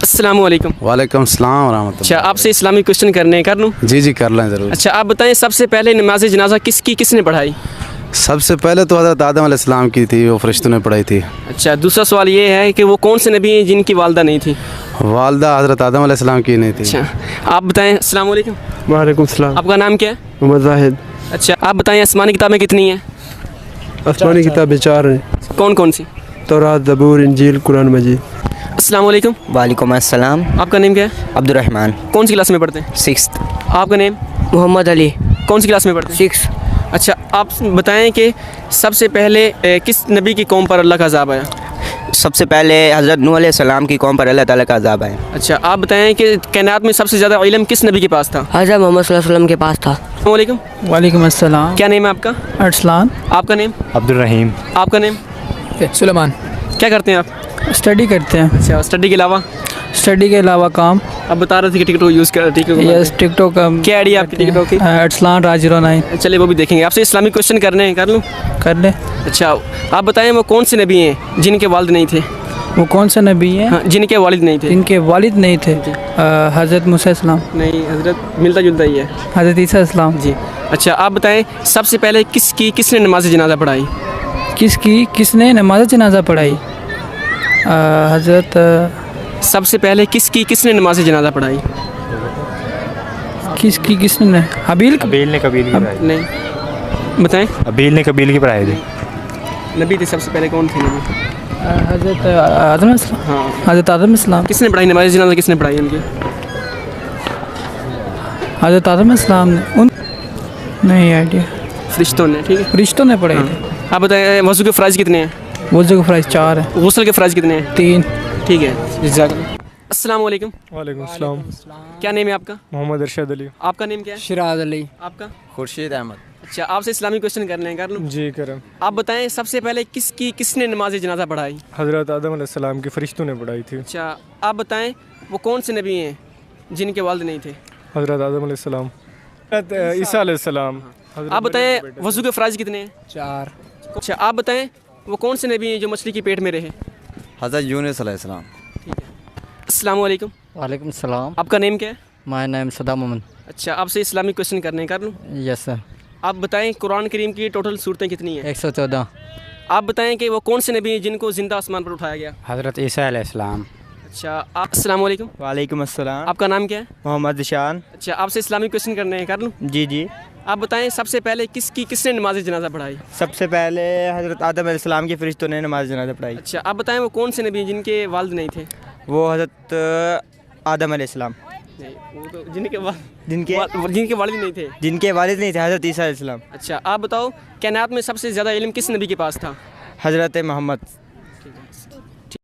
السلام علیکم۔ وعلیکم السلام ورحمۃ اللہ۔ اچھا، آپ سے اسلامی کوشچن کرنے ہیں، کر لوں؟ جی کر لیں ضرور۔ اچھا، آپ بتائیں سب سے پہلے نماز جنازہ کس نے پڑھائی؟ سب سے پہلے تو حضرت آدم علیہ السلام کی تھی، وہ فرشتوں نے پڑھائی تھی۔ اچھا، دوسرا سوال یہ ہے کہ وہ کون سے نبی ہیں جن کی والدہ نہیں تھی؟ والدہ حضرت آدم علیہ السلام کی نہیں تھی۔ اچھا، آپ بتائیں۔ السلام علیکم۔ وعلیکم السلام۔ آپ کا نام کیا ہے؟ محمد زاہد۔ اچھا، آپ بتائیں آسمانی کتابیں کتنی ہیں؟ آسمانی کتابیں 4 ہیں، کون کون سی؟ تورات، زبور، انجیل، قرآن مجید۔ السلام علیکم۔ وعلیکم السلام۔ آپ کا نیم کیا ہے؟ عبد الرحمن۔ کون سی کلاس میں پڑھتے ہیں؟ 6th۔ آپ کا نیم؟ محمد علی۔ کون سی کلاس میں پڑھتے ہیں؟ 6th۔ اچھا، آپ بتائیں کہ سب سے پہلے کس نبی کی قوم پر اللہ کا عذاب آیا؟ سب سے پہلے حضرت نوح علیہ السلام کی قوم پر اللہ تعالیٰ کا عذاب آیا۔ اچھا، آپ بتائیں کہ کائنات میں سب سے زیادہ علم کس نبی کے پاس تھا؟ حضرت محمد صلی اللہ علیہ وسلم کے پاس تھا۔ السلام علیکم۔ وعلیکم السلام۔ کیا نیم ہے آپ کا؟ ارسلان۔ آپ کا نیم؟ عبد الرحیم۔ آپ کا نیم؟ سلیمان۔ کیا کرتے ہیں آپ؟ اسٹڈی کرتے ہیں۔ اچھا، اسٹڈی کے علاوہ؟ اسٹڈی کے علاوہ کام۔ آپ بتا رہے تھے کہ ٹک ٹاک یوز کر یس، ٹک ٹاک کا کیا آئی ڈی آپ کی ٹک ٹاک کی؟ ارسلان راج 09۔ چلیے وہ بھی دیکھیں گے۔ آپ سے اسلامک کوشچن کرنے ہیں، کر لوں؟ کر لیں۔ اچھا، آپ بتائیں وہ کون سے نبی ہیں جن کے والد نہیں تھے؟ وہ کون سے نبی ہیں ہاں، جن کے والد نہیں تھے؟ جن کے والد نہیں تھے؟ حضرت موسیٰ السلام۔ نہیں حضرت، ملتا جلتا ہی ہے۔ حضرت عیسیٰ السلام۔ جی۔ اچھا، آپ بتائیں سب سے پہلے کس نے نماز جنازہ پڑھائی؟ کس نے نماز جنازہ پڑھاائی؟ حضرت سب سے پہلے کس نے نماز جنازہ پڑھائی؟ کس نے؟ حبیل۔ ابیل نے قبیل کی پڑھائی۔ نہیں، بتائیں۔ ابیل نے قبیل کی پڑھائی تھی۔ نبی تھے سب سے پہلے، کون تھے نبی؟ حضرت آدم السلام۔ ہاں، حضرت آدم السلام۔ کس نے پڑھائی نماز جنازہ؟ کس نے پڑھائی ان کی؟ حضرت آدم السلام نے۔ نہیں آئیڈیا۔ فرشتوں نے، ٹھیک ہے۔ فرشتوں نے پڑھائی تھی۔ آپ بتائیں وضو کے فرائض کتنے ہیں؟ وضو کے فرائض 4 ہیں۔ غسل کے فرائض کتنے ہیں؟ 3۔ ٹھیک ہے، جزاک اللہ۔ السلام علیکم۔ وعلیکم السلام۔ کیا نیم ہے آپ کا؟ محمد ارشد علی۔ آپ کا نیم کیا ہے؟ شراز علی۔ آپ کا؟ خورشید احمد۔ اچھا، آپ سے اسلامی کوشچن کرنے ہیں، کر لوں؟ جی کرم۔ آپ بتائیں سب سے پہلے کس نے نماز جنازہ پڑھائی؟ حضرت آدم علیہ السلام کی فرشتوں نے پڑھائی تھی۔ اچھا، آپ بتائیں وہ کون سے نبی ہیں جن کے والد نہیں تھے؟ حضرت آدم علیہ السلام، حضرت عیسیٰ علیہ السلام۔ آپ بتائیں وضو کے فرائض کتنے ہیں؟ 4۔ اچھا، آپ بتائیں وہ کون سے نبی ہیں جو مچھلی کے پیٹ میں رہے؟ حضرت یونس علیہ السلام۔ السلام علیکم۔ وعلیکم السلام۔ آپ کا نیم کیا ہے؟ مائی نیم صدا محمد۔ اچھا، آپ سے اسلامی کوشچن کرنے ہیں، کر لوں؟ یس سر۔ آپ بتائیں قرآن کریم کی ٹوٹل صورتیں کتنی ہیں؟ 114۔ آپ بتائیں کہ وہ کون سے نبی ہیں جن کو زندہ آسمان پر اٹھایا گیا؟ حضرت عیسیٰ علیہ السلام۔ اچھا، آپ السلام علیکم۔ وعلیکم السلام۔ آپ کا نام کیا ہے؟ محمد ذیشان۔ اچھا، آپ سے اسلامی کوشچن کرنے ہیں، کر لوں؟ جی۔ آپ بتائیں سب سے پہلے کس نے نماز جنازہ پڑھائی؟ سب سے پہلے حضرت آدم علیہ السلام کی فرشتوں نے نماز جنازہ پڑھائی۔ اچھا، آپ بتائیں وہ کون سے نبی ہیں جن کے والد نہیں تھے؟ وہ حضرت آدم علیہ السلام۔ نہیں، وہ تو جن کے جن کے والد نہیں تھے۔ جن کے والد نہیں تھے، حضرت عیسیٰ علیہ السلام۔ اچھا، آپ بتاؤ کائنات میں سب سے زیادہ علم کس نبی کے پاس تھا؟ حضرت محمد